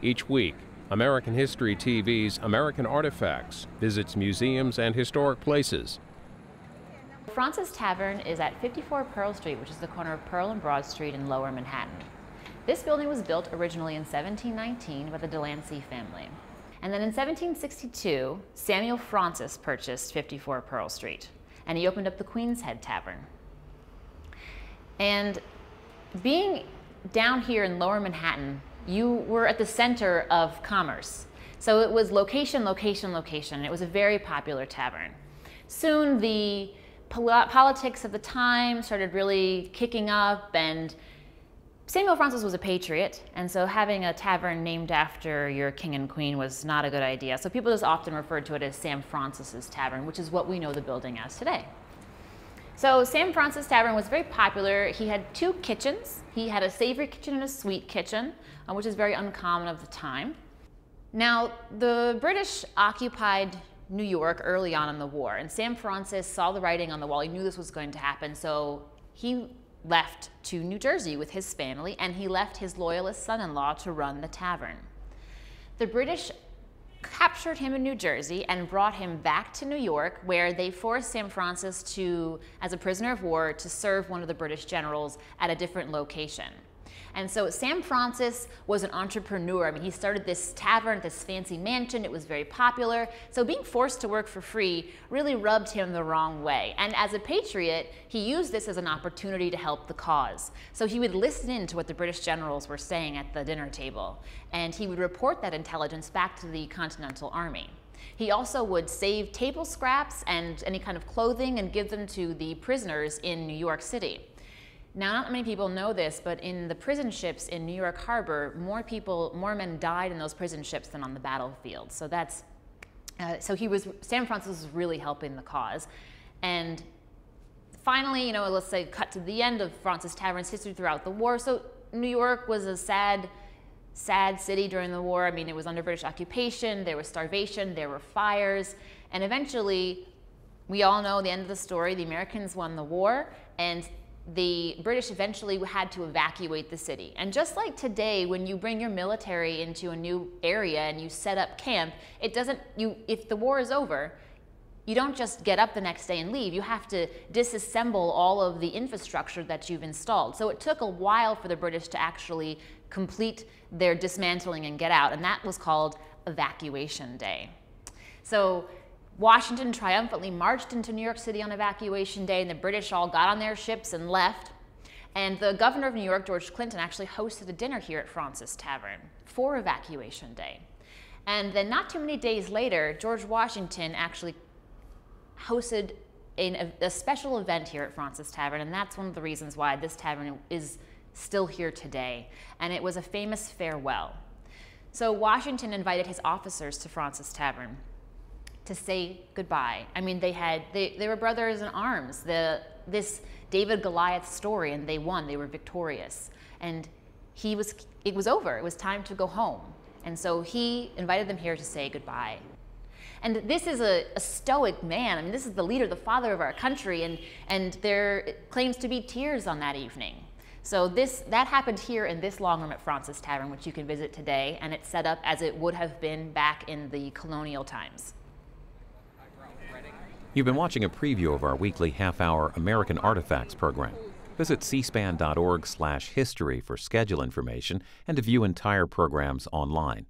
Each week, American History TV's American Artifacts visits museums and historic places. Fraunces Tavern is at 54 Pearl Street, which is the corner of Pearl and Broad Street in Lower Manhattan. This building was built originally in 1719 by the Delancey family. And then in 1762, Samuel Fraunces purchased 54 Pearl Street, and he opened up the Queen's Head Tavern. And being down here in Lower Manhattan, you were at the center of commerce. So it was location, location, location. It was a very popular tavern. Soon the politics of the time started really kicking up, and Samuel Fraunces was a patriot, and so having a tavern named after your king and queen was not a good idea. So people just often referred to it as Sam Fraunces' Tavern, which is what we know the building as today. So Sam Fraunces Tavern was very popular. He had two kitchens. He had a savory kitchen and a sweet kitchen, which is very uncommon of the time. Now, the British occupied New York early on in the war, and Sam Fraunces saw the writing on the wall. He knew this was going to happen, so he left to New Jersey with his family, and he left his loyalist son-in-law to run the tavern. The British captured him in New Jersey and brought him back to New York, where they forced Sam Fraunces to, as a prisoner of war, to serve one of the British generals at a different location. And so Sam Fraunces was an entrepreneur. I mean, he started this tavern, this fancy mansion. It was very popular. So being forced to work for free really rubbed him the wrong way. And as a patriot, he used this as an opportunity to help the cause. So he would listen in to what the British generals were saying at the dinner table, and he would report that intelligence back to the Continental Army. He also would save table scraps and any kind of clothing and give them to the prisoners in New York City. Now, not many people know this, but in the prison ships in New York Harbor, more men died in those prison ships than on the battlefield. So that's, Sam Fraunces was really helping the cause. And finally, let's say cut to the end of Fraunces Tavern's history throughout the war. So New York was a sad city during the war. I mean, it was under British occupation, there was starvation, there were fires, and eventually, we all know the end of the story. The Americans won the war, and the British eventually had to evacuate the city. And just like today, when you bring your military into a new area and you set up camp, if the war is over, you don't just get up the next day and leave. You have to disassemble all of the infrastructure that you've installed. So it took a while for the British to actually complete their dismantling and get out, and that was called Evacuation Day. So Washington triumphantly marched into New York City on Evacuation Day, and the British all got on their ships and left. And the governor of New York, George Clinton, actually hosted a dinner here at Fraunces Tavern for Evacuation Day. And then not too many days later, George Washington actually hosted a special event here at Fraunces Tavern, and that's one of the reasons why this tavern is still here today. And it was a famous farewell. So Washington invited his officers to Fraunces Tavern to say goodbye. I mean, they were brothers in arms. This David Goliath story, and they won. They were victorious, and it was over. It was time to go home, and so he invited them here to say goodbye. And this is a stoic man. I mean, this is the leader, the father of our country, and there claims to be tears on that evening. So that happened here in this long room at Fraunces Tavern, which you can visit today, and it's set up as it would have been back in the colonial times. You've been watching a preview of our weekly half-hour American Artifacts program. Visit cspan.org/history for schedule information and to view entire programs online.